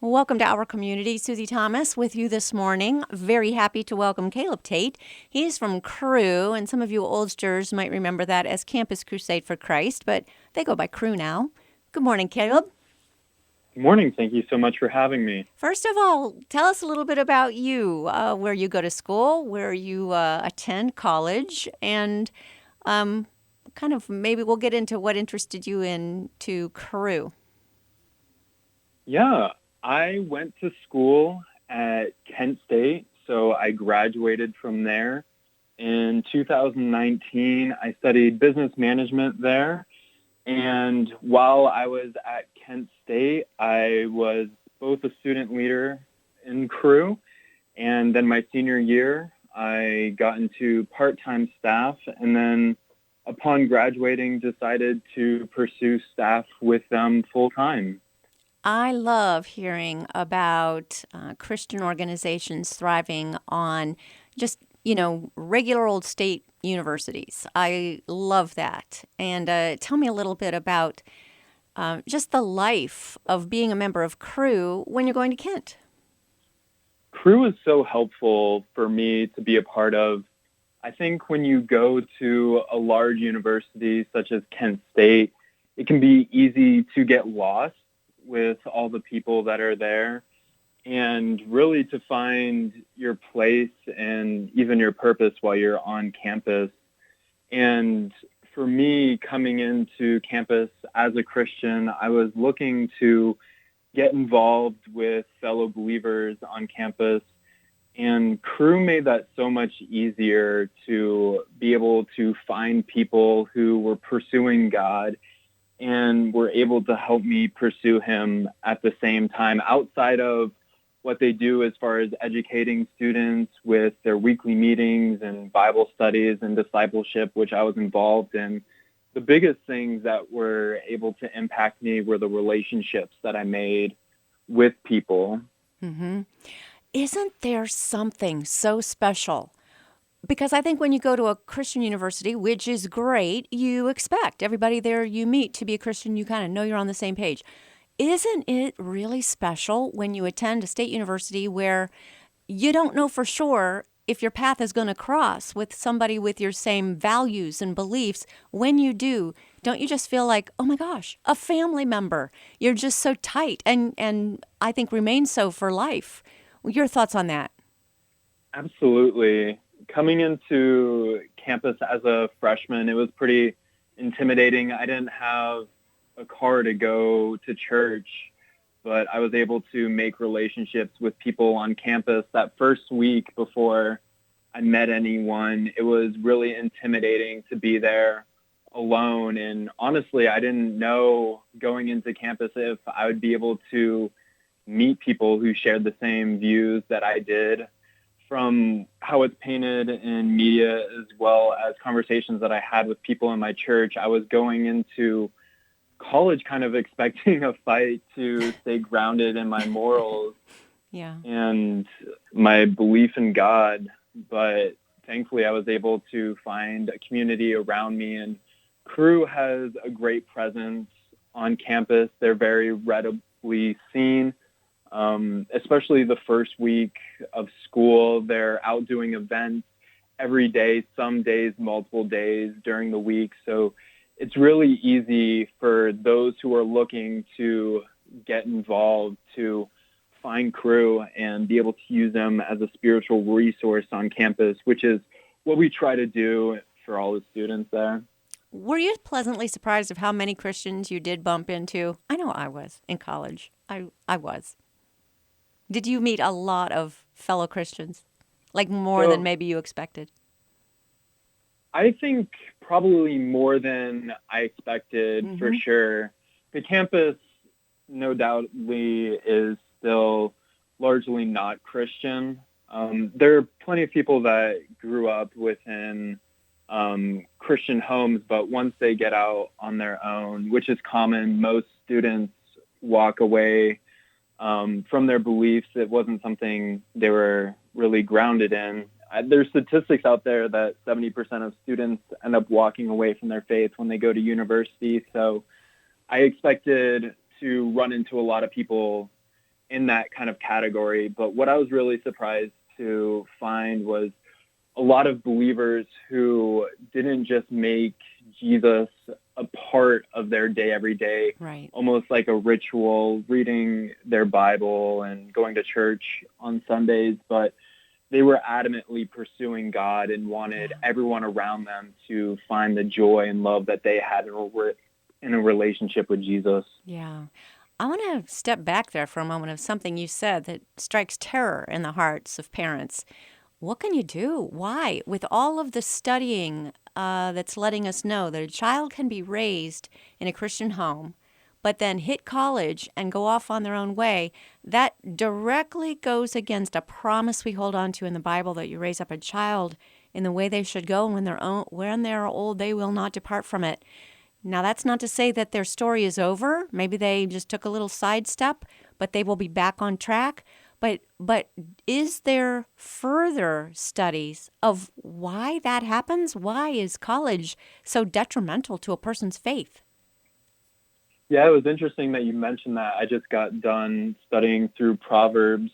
Welcome to our community. Susie Thomas with you this morning. Very happy to welcome Caleb Tate. He's from Cru, and some of you oldsters might remember that as Campus Crusade for Christ, but they go by Cru now. Good morning, Caleb. Good morning. Thank you so much for having me. First of all, tell us a little bit about you, where you go to school, where you attend college, and kind of maybe we'll get into what interested you into Cru. Yeah, I went to school at Kent State, so I graduated from there. In 2019, I studied business management there. And while I was at Kent State, I was both a student leader in Cru, and then my senior year, I got into part-time staff, and then upon graduating, decided to pursue staff with them full-time. I love hearing about Christian organizations thriving on just, regular old state universities. I love that. And tell me a little bit about just the life of being a member of Cru when you're going to Kent. Cru is so helpful for me to be a part of. I think when you go to a large university such as Kent State, it can be easy to get lost with all the people that are there and really to find your place and even your purpose while you're on campus. And for me, coming into campus as a Christian, I was looking to get involved with fellow believers on campus. And Cru made that so much easier to be able to find people who were pursuing God and were able to help me pursue him at the same time outside of what they do as far as educating students with their weekly meetings and Bible studies and discipleship, which I was involved in. The biggest things that were able to impact me were the relationships that I made with people. Mm-hmm. Isn't there something so special? Because I think when you go to a Christian university, which is great, you expect everybody there you meet to be a Christian. You kind of know you're on the same page. Isn't it really special when you attend a state university where you don't know for sure if your path is going to cross with somebody with your same values and beliefs? When you do, don't you just feel like, oh my gosh, a family member? You're just so tight and I think remain so for life. Your thoughts on that? Absolutely. Coming into campus as a freshman, it was pretty intimidating. I didn't have a car to go to church, but I was able to make relationships with people on campus that first week before I met anyone. It was really intimidating to be there alone. And honestly, I didn't know going into campus if I would be able to meet people who shared the same views that I did from how it's painted in media as well as conversations that I had with people in my church. I was going into college kind of expecting a fight to stay grounded in my morals Yeah. and my belief in God. But thankfully, I was able to find a community around me. And Cru has a great presence on campus. They're very readily seen. Especially the first week of school, they're out doing events every day, some days, multiple days during the week. So it's really easy for those who are looking to get involved to find Cru and be able to use them as a spiritual resource on campus, which is what we try to do for all the students there. Were you pleasantly surprised of how many Christians you did bump into? I know I was in college. I was. Did you meet a lot of fellow Christians? Like more than So maybe you expected? I think probably more than I expected for Mm-hmm. sure. The campus, no doubtly, is still largely not Christian. There are plenty of people that grew up within Christian homes, but once they get out on their own, which is common, most students walk away from their beliefs. It wasn't something they were really grounded in. There's statistics out there that 70% of students end up walking away from their faith when they go to university. So I expected to run into a lot of people in that kind of category. But what I was really surprised to find was a lot of believers who didn't just make Jesus a part of their day every day, Right. almost like a ritual, reading their Bible and going to church on Sundays, but they were adamantly pursuing God and wanted everyone around them to find the joy and love that they had in a relationship with Jesus. Yeah. I want to step back there for a moment of something you said that strikes terror in the hearts of parents. What can you do? Why? With all of the studying that's letting us know that a child can be raised in a Christian home, but then hit college and go off on their own way, that directly goes against a promise we hold on to in the Bible that you raise up a child in the way they should go, and when they're old, they will not depart from it. Now, that's not to say that their story is over. Maybe they just took a little sidestep, but they will be back on track. But is there further studies of why that happens? Why is college so detrimental to a person's faith? Yeah, it was interesting that you mentioned that. I just got done studying through Proverbs,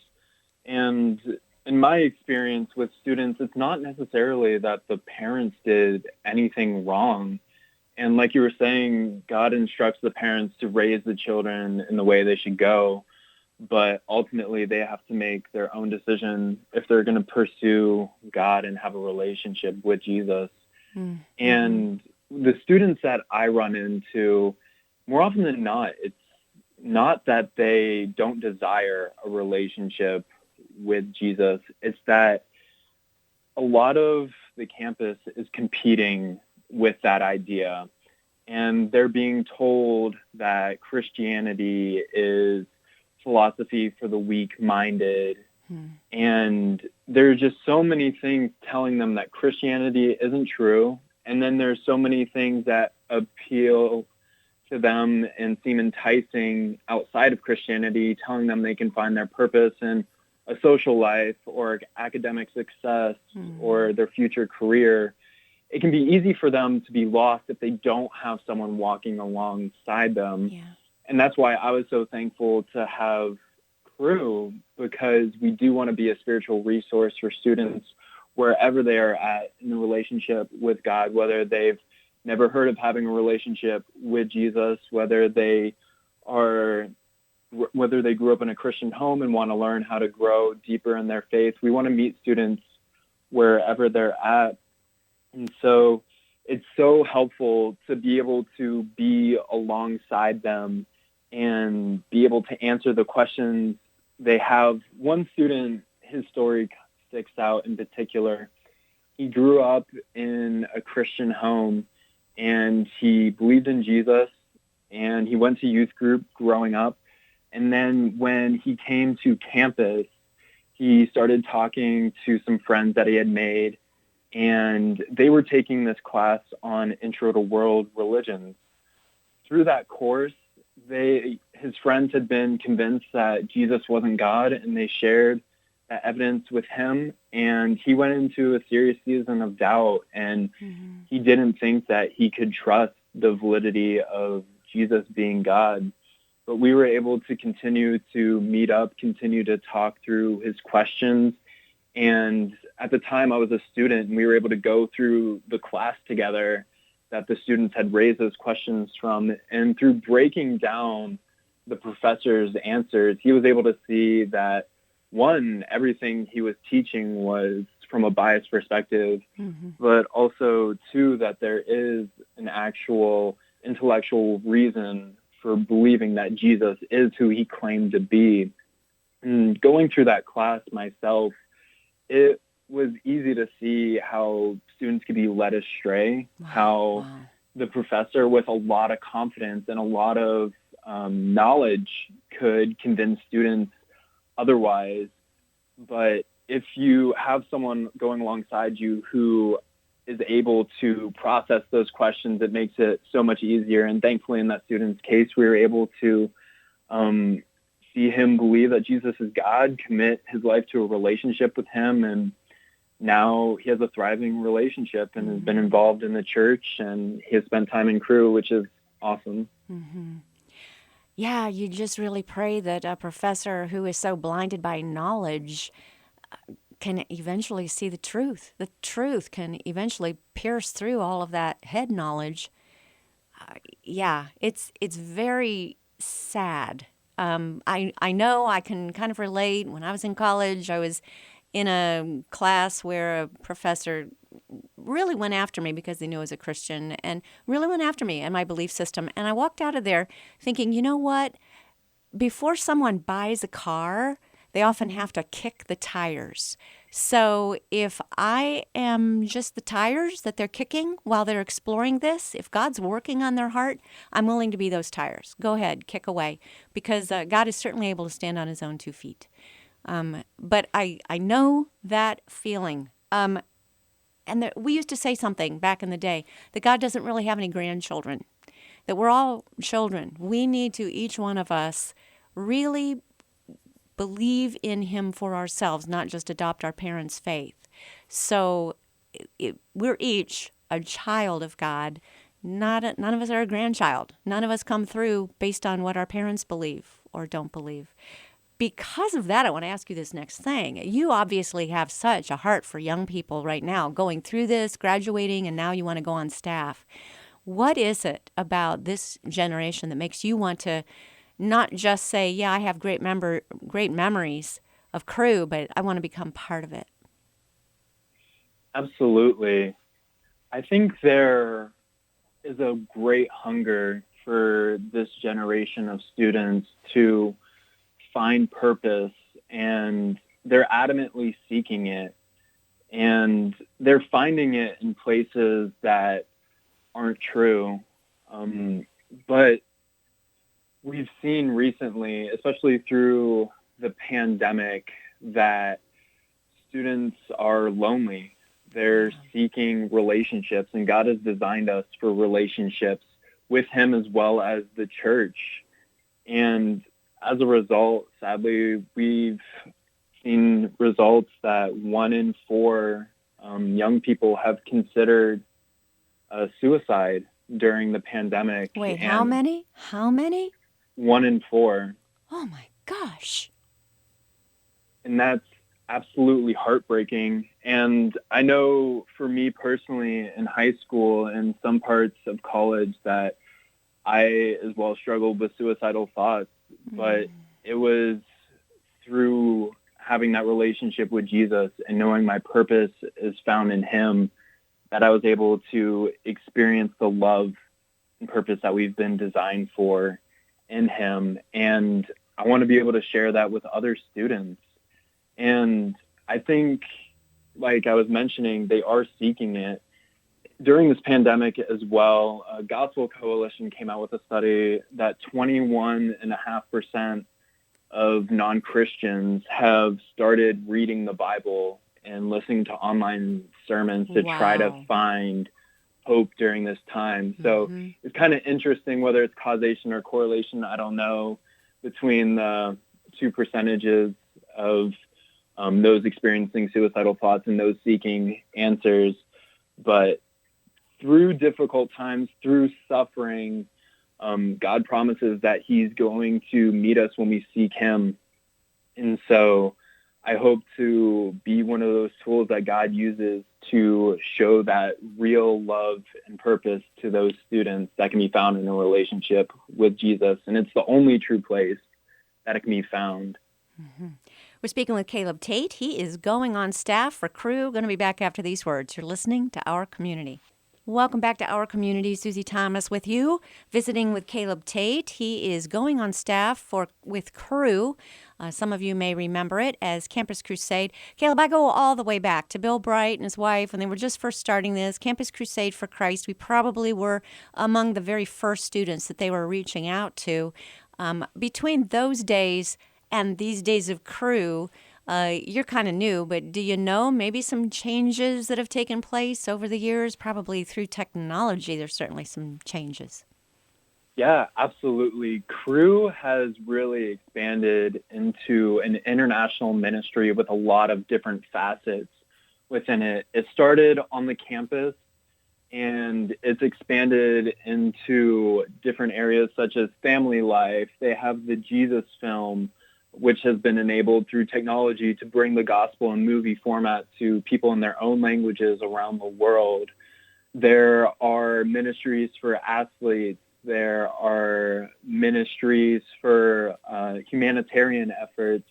and in my experience with students, it's not necessarily that the parents did anything wrong. And like you were saying, God instructs the parents to raise the children in the way they should go, but ultimately they have to make their own decision if they're going to pursue God and have a relationship with Jesus. Mm-hmm. And the students that I run into, more often than not, it's not that they don't desire a relationship with Jesus. It's that a lot of the campus is competing with that idea. And they're being told that Christianity is philosophy for the weak-minded. And there's just so many things telling them that Christianity isn't true. And then there's so many things that appeal to them and seem enticing outside of Christianity, telling them they can find their purpose in a social life or academic success or their future career. It can be easy for them to be lost if they don't have someone walking alongside them. Yeah. And that's why I was so thankful to have Cru, because we do want to be a spiritual resource for students wherever they are at in the relationship with God, whether they've never heard of having a relationship with Jesus, whether they grew up in a Christian home and want to learn how to grow deeper in their faith. We want to meet students wherever they're at. And so it's so helpful to be able to be alongside them and be able to answer the questions they have. One student, his story sticks out in particular. He grew up in a Christian home and he believed in Jesus and he went to youth group growing up. And then when he came to campus, he started talking to some friends that he had made, and they were taking this class on Intro to World Religions. Through that course, his friends had been convinced that Jesus wasn't God, and they shared that evidence with him, and he went into a serious season of doubt, and he didn't think that he could trust the validity of Jesus being God. But we were able to continue to meet up, continue to talk through his questions. And at the time I was a student, and we were able to go through the class together that the students had raised those questions from. And through breaking down the professor's answers, he was able to see that, one, everything he was teaching was from a biased perspective, but also, two, that there is an actual intellectual reason for believing that Jesus is who he claimed to be. And going through that class myself, it was easy to see how students could be led astray, how the professor with a lot of confidence and a lot of knowledge could convince students otherwise. But if you have someone going alongside you who is able to process those questions, it makes it so much easier. And thankfully, in that student's case, we were able to see him believe that Jesus is God, commit his life to a relationship with him, and now he has a thriving relationship and has been involved in the church, and he has spent time in Cru, which is awesome. Yeah, you just really pray that a professor who is so blinded by knowledge can eventually see the truth. The truth can eventually pierce through all of that head knowledge. Yeah, it's very sad. I know I can kind of relate. When I was in college, I was in a class where a professor really went after me because they knew I was a Christian and really went after me and my belief system. And I walked out of there thinking, you know what? Before someone buys a car, they often have to kick the tires. So if I am just the tires that they're kicking while they're exploring this, if God's working on their heart, I'm willing to be those tires. Go ahead, kick away, because God is certainly able to stand on his own 2 feet. But I know that feeling. And we used to say something back in the day that God doesn't really have any grandchildren, that we're all children. We need to, each one of us, really believe in him for ourselves, not just adopt our parents' faith. So we're each a child of God. None of us are a grandchild. None of us come through based on what our parents believe or don't believe. Because of that, I want to ask you this next thing. You obviously have such a heart for young people right now, going through this, graduating, and now you want to go on staff. What is it about this generation that makes you want to not just say, yeah, I have great memories of Cru, but I want to become part of it? Absolutely. I think there is a great hunger for this generation of students to find purpose, and they're adamantly seeking it, and they're finding it in places that aren't true. But we've seen recently, especially through the pandemic, that students are lonely. They're seeking relationships, and God has designed us for relationships with him as well as the church. And as a result, sadly, we've seen results that 1 in 4 young people have considered suicide during the pandemic. Wait, how many? How many? 1 in 4. Oh my gosh. And that's absolutely heartbreaking. And I know for me personally in high school and some parts of college that I as well struggled with suicidal thoughts, but it was through having that relationship with Jesus and knowing my purpose is found in him that I was able to experience the love and purpose that we've been designed for in him. And I want to be able to share that with other students. And I think, like I was mentioning, they are seeking it. During this pandemic as well, Gospel Coalition came out with a study that 21.5% of non-Christians have started reading the Bible and listening to online sermons to try to find hope during this time. So it's kind of interesting whether it's causation or correlation, I don't know, between the two percentages of those experiencing suicidal thoughts and those seeking answers. But through difficult times, through suffering, God promises that he's going to meet us when we seek him. And so I hope to be one of those tools that God uses to show that real love and purpose to those students that can be found in a relationship with Jesus. And it's the only true place that it can be found. We're speaking with Caleb Tate. He is going on staff for Cru. Going to be back after these words. You're listening to Our Community. Welcome back to Our Community. Susie Thomas with you, visiting with Caleb Tate. He is going on staff with Cru. Some of you may remember it as Campus Crusade. Caleb, I go all the way back to Bill Bright and his wife when they were just first starting this. Campus Crusade for Christ, we probably were among the very first students that they were reaching out to. Between those days and these days of Cru, you're kind of new, but do you know maybe some changes that have taken place over the years? Probably through technology, there's certainly some changes. Yeah, absolutely. Cru has really expanded into an international ministry with a lot of different facets within it. It started on the campus and it's expanded into different areas such as family life. They have the Jesus film, which has been enabled through technology to bring the gospel in movie format to people in their own languages around the world. There are ministries for athletes. There are ministries for humanitarian efforts.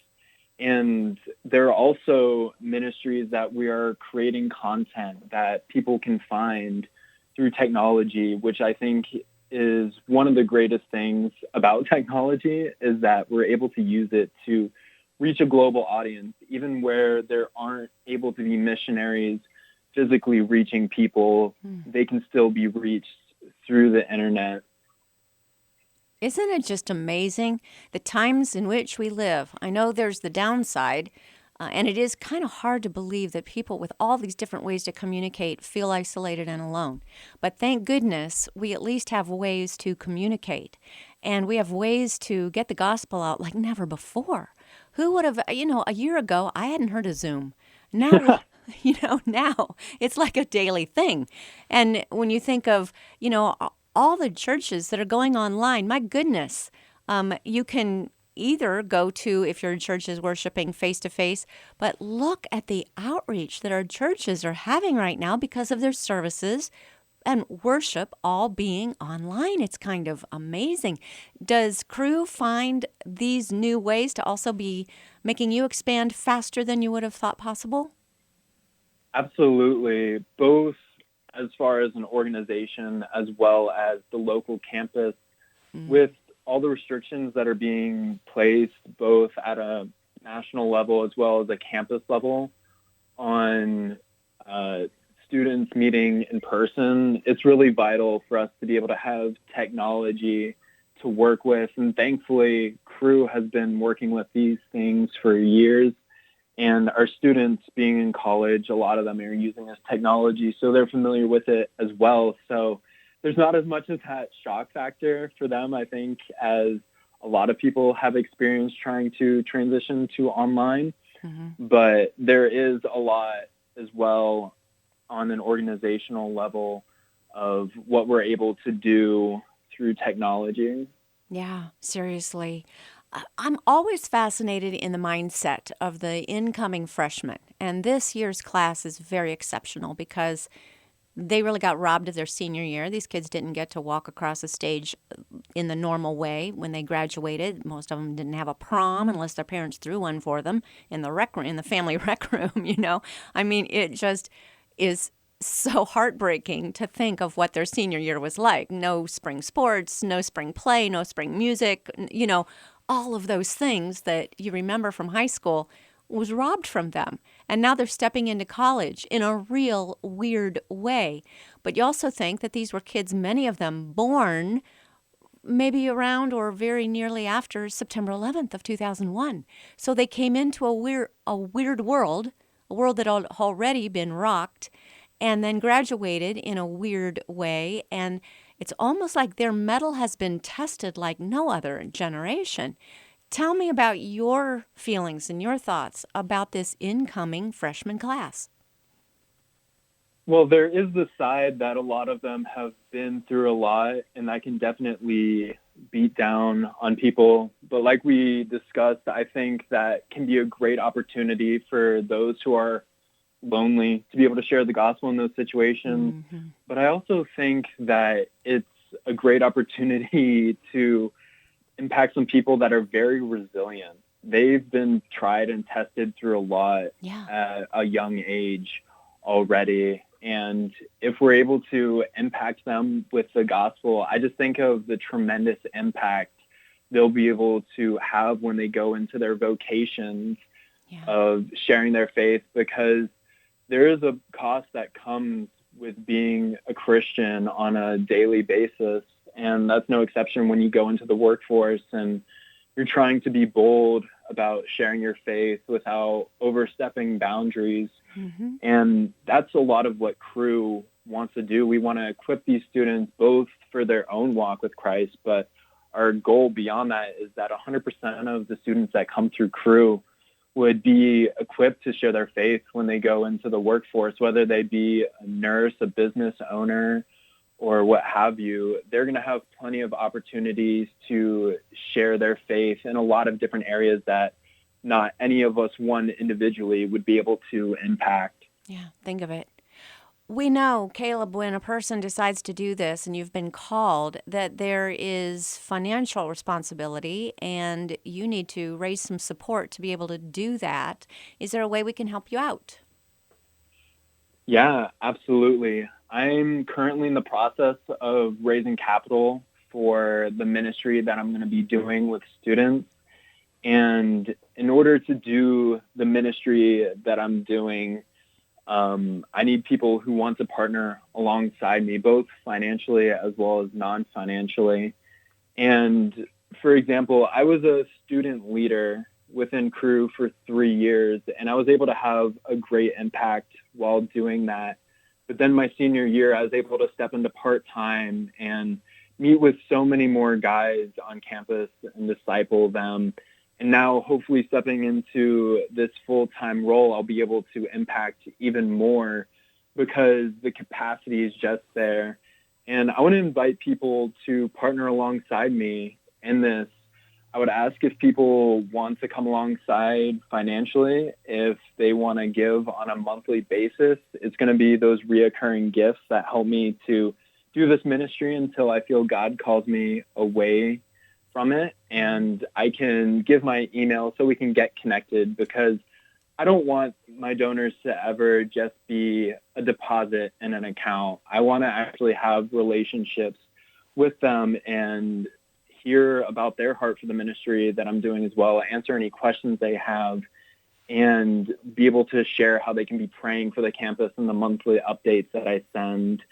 And there are also ministries that we are creating content that people can find through technology, which I think is one of the greatest things about technology, is that we're able to use it to reach a global audience, even where there aren't able to be missionaries physically reaching people. They can still be reached through the internet. Isn't it just amazing the times in which we live? I know there's the downside, and it is kind of hard to believe that people with all these different ways to communicate feel isolated and alone. But thank goodness we at least have ways to communicate, and we have ways to get the gospel out like never before. Who would have, a year ago, I hadn't heard of Zoom. Now, now it's like a daily thing. And when you think of, all the churches that are going online, my goodness, you can either go to, if your church is worshiping face to face, but look at the outreach that our churches are having right now because of their services and worship all being online. It's kind of amazing. Does Cru find these new ways to also be making you expand faster than you would have thought possible? Absolutely. Both as far as an organization as well as the local campus, with all the restrictions that are being placed both at a national level as well as a campus level on students meeting in person. It's really vital for us to be able to have technology to work with. And thankfully, Cru has been working with these things for years. And our students being in college, a lot of them are using this technology, so they're familiar with it as well. So there's not as much as that shock factor for them, I think, as a lot of people have experienced trying to transition to online. But there is a lot as well on an organizational level of what we're able to do through technology. Yeah, seriously. I'm always fascinated in the mindset of the incoming freshmen. And this year's class is very exceptional because they really got robbed of their senior year. These kids didn't get to walk across the stage in the normal way when they graduated. Most of them didn't have a prom unless their parents threw one for them in the rec room, in the family rec room. I mean, it just is so heartbreaking to think of what their senior year was like. No spring sports, no spring play, no spring music, all of those things that you remember from high school was robbed from them. And now they're stepping into college in a real weird way. But you also think that these were kids, many of them born maybe around or very nearly after September 11th of 2001. So they came into a weird world, a world that had already been rocked, and then graduated in a weird way. And it's almost like their mettle has been tested like no other generation. Tell me about your feelings and your thoughts about this incoming freshman class. Well, there is the side that a lot of them have been through a lot, and that can definitely beat down on people. But like we discussed, I think that can be a great opportunity for those who are lonely to be able to share the gospel in those situations. But I also think that it's a great opportunity to impact some people that are very resilient. They've been tried and tested through a lot at a young age already. And if we're able to impact them with the gospel, I just think of the tremendous impact they'll be able to have when they go into their vocations of sharing their faith, because there is a cost that comes with being a Christian on a daily basis. And that's no exception when you go into the workforce and you're trying to be bold about sharing your faith without overstepping boundaries. And that's a lot of what Cru wants to do. We want to equip these students both for their own walk with Christ, but our goal beyond that is that 100% of the students that come through Cru would be equipped to share their faith when they go into the workforce, whether they be a nurse, a business owner, or what have you. They're going to have plenty of opportunities to share their faith in a lot of different areas that not any of us one individually would be able to impact. Yeah, think of it. We know, Caleb, when a person decides to do this and you've been called, that there is financial responsibility and you need to raise some support to be able to do that. Is there a way we can help you out? Yeah, absolutely. I'm currently in the process of raising capital for the ministry that I'm going to be doing with students. And in order to do the ministry that I'm doing, I need people who want to partner alongside me, both financially as well as non-financially. And for example, I was a student leader within Cru for 3 years, and I was able to have a great impact while doing that. But then my senior year, I was able to step into part-time and meet with so many more guys on campus and disciple them. And now, hopefully, stepping into this full-time role, I'll be able to impact even more because the capacity is just there. And I want to invite people to partner alongside me in this. I would ask if people want to come alongside financially, if they want to give on a monthly basis. It's going to be those reoccurring gifts that help me to do this ministry until I feel God calls me away from it, and I can give my email so we can get connected, because I don't want my donors to ever just be a deposit in an account. I want to actually have relationships with them and hear about their heart for the ministry that I'm doing as well, answer any questions they have, and be able to share how they can be praying for the campus and the monthly updates that I send.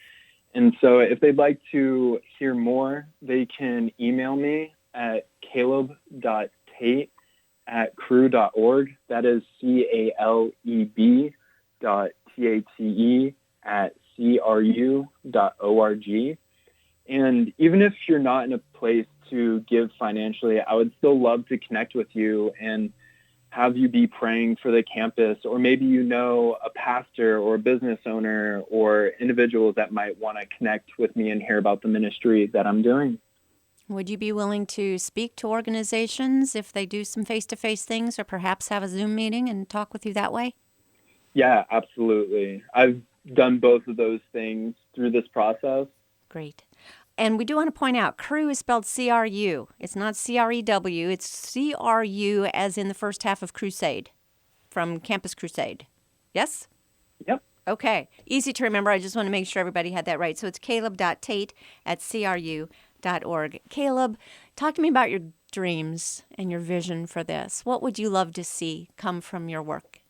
And so if they'd like to hear more, they can email me at caleb.tate@cru.org. That is caleb.tate@cru.org. And even if you're not in a place to give financially, I would still love to connect with you and have you be praying for the campus, or maybe you know a pastor or a business owner or individuals that might want to connect with me and hear about the ministry that I'm doing. Would you be willing to speak to organizations if they do some face-to-face things, or perhaps have a Zoom meeting and talk with you that way? Yeah, absolutely. I've done both of those things through this process. Great. And we do want to point out, Cru is spelled C-R-U. It's not C-R-E-W. It's C-R-U as in the first half of crusade, from Campus Crusade. Yes? Yep. Okay. Easy to remember. I just want to make sure everybody had that right. So it's caleb.tate@cru.org. Caleb, talk to me about your dreams and your vision for this. What would you love to see come from your work?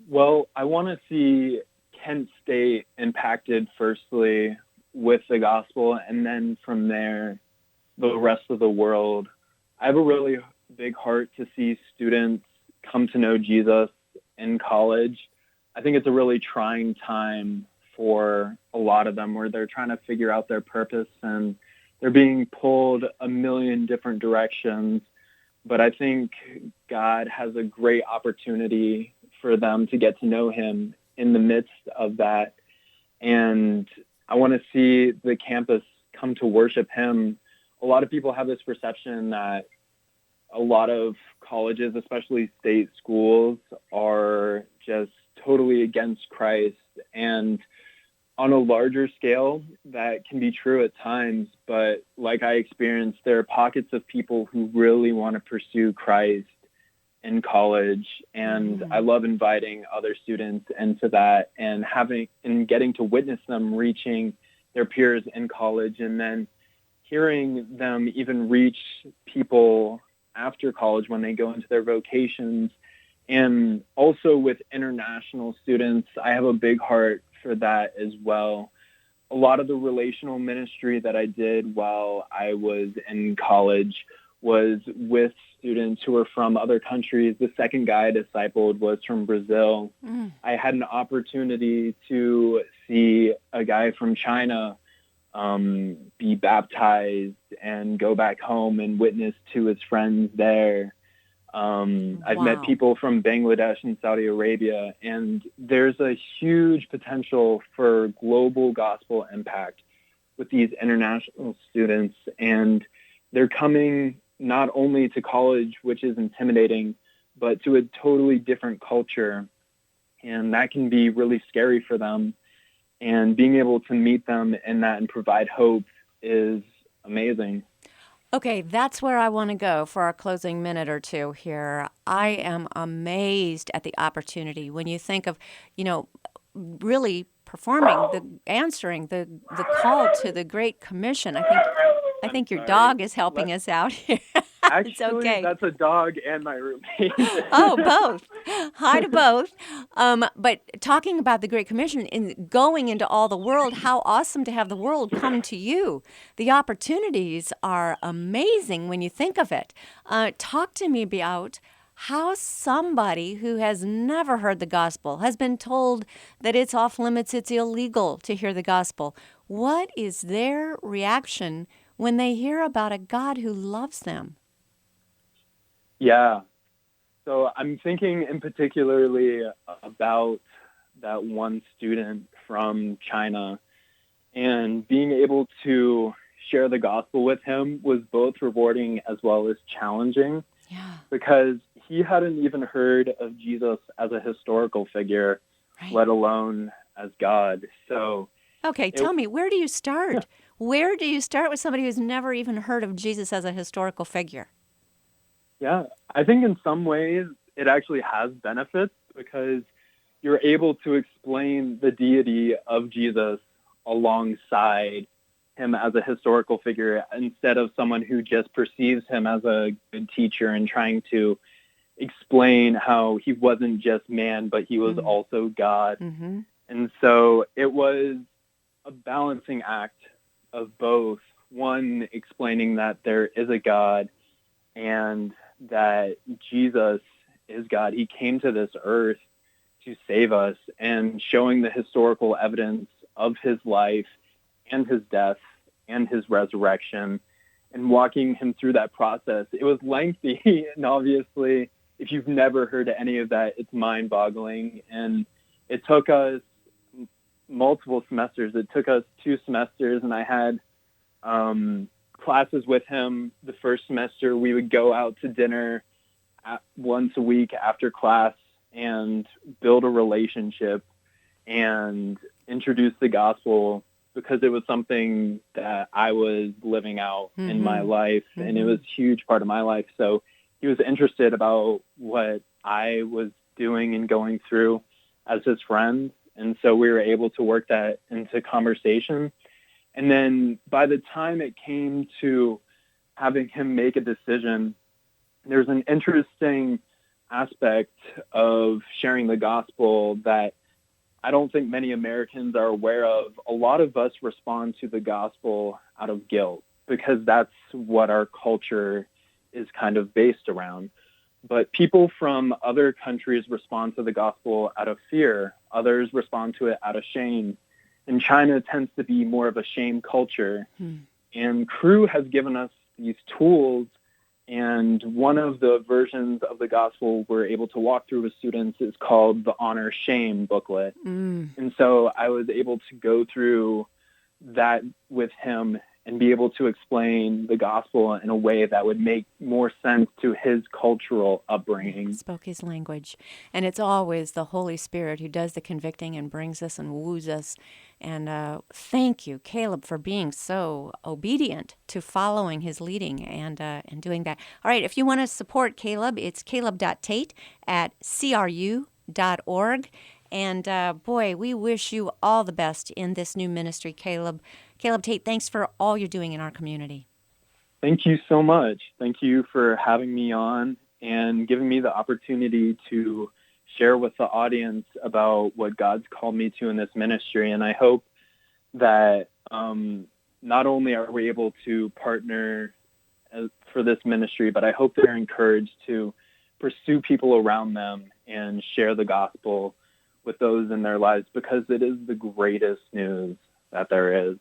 Well, I want to see Kent State impacted firstly with the gospel, and then from there, the rest of the world. I have a really big heart to see students come to know Jesus in college. I think it's a really trying time for a lot of them, where they're trying to figure out their purpose and they're being pulled a million different directions. But I think God has a great opportunity for them to get to know him in the midst of that. And I want to see the campus come to worship him. A lot of people have this perception that a lot of colleges, especially state schools, are just totally against Christ. And on a larger scale, that can be true at times. But like I experienced, there are pockets of people who really want to pursue Christ in college. And I love inviting other students into that and getting to witness them reaching their peers in college, and then hearing them even reach people after college when they go into their vocations. And also with international students, I have a big heart for that as well. A lot of the relational ministry that I did while I was in college was with students who were from other countries. The second guy I discipled was from Brazil. I had an opportunity to see a guy from China be baptized and go back home and witness to his friends there. I've met Wow. people from Bangladesh and Saudi Arabia, and there's a huge potential for global gospel impact with these international students. And they're coming not only to college, which is intimidating, but to a totally different culture. And that can be really scary for them. And being able to meet them in that and provide hope is amazing. Okay, that's where I want to go for our closing minute or two here. I am amazed at the opportunity when you think of, you know, really performing answering the call to the Great Commission. I I'm think your sorry. dog is helping us out here. It's Actually, okay. that's a dog and my roommate. Oh, both. Hi to both. But talking about the Great Commission and going into all the world, how awesome to have the world come to you. The opportunities are amazing when you think of it. Talk to me about how somebody who has never heard the gospel has been told that it's off limits, it's illegal to hear the gospel. What is their reaction when they hear about a God who loves them? Yeah. So I'm thinking in particularly about that one student from China, and being able to share the gospel with him was both rewarding as well as challenging Yeah, because he hadn't even heard of Jesus as a historical figure, right. let alone as God. So Okay, it tell me, where do you start? Where do you start with somebody who's never even heard of Jesus as a historical figure? Yeah, I think in some ways it actually has benefits because you're able to explain the deity of Jesus alongside him as a historical figure instead of someone who just perceives him as a good teacher and trying to explain how he wasn't just man, but he was Mm, also God. mm-hmm. And so it was a balancing act of both. One, explaining that there is a God and that Jesus is God. He came to this earth to save us, and showing the historical evidence of his life and his death and his resurrection and walking him through that process. It was lengthy, and obviously, if you've never heard any of that, it's mind boggling. And it took us multiple semesters. It took us 2 semesters, and I had classes with him. The first semester, we would go out to dinner once a week after class and build a relationship and introduce the gospel because it was something that I was living out in my Mm-hmm. life, and it Mm-hmm. was a huge part of my life. So he was interested about what I was doing and going through as his friend. And so we were able to work that into conversation. And then by the time it came to having him make a decision, there's an interesting aspect of sharing the gospel that I don't think many Americans are aware of. A lot of us respond to the gospel out of guilt because that's what our culture is kind of based around. But people from other countries respond to the gospel out of fear. Others respond to it out of shame. And China tends to be more of a shame culture. Hmm. And Cru has given us these tools, and one of the versions of the gospel we're able to walk through with students is called the Honor Shame booklet. Mm. And so I was able to go through that with him and be able to explain the gospel in a way that would make more sense to his cultural upbringing. Spoke his language. And it's always the Holy Spirit who does the convicting and brings us and woos us. And thank you, Caleb, for being so obedient to following his leading and doing that. All right, if you want to support Caleb, it's caleb.tate at cru.org. And boy, we wish you all the best in this new ministry, Caleb. Caleb Tate, thanks for all you're doing in our community. Thank you so much. Thank you for having me on and giving me the opportunity to share with the audience about what God's called me to in this ministry. And I hope that not only are we able to partner for this ministry, but I hope they're encouraged to pursue people around them and share the gospel with those in their lives because it is the greatest news that there is.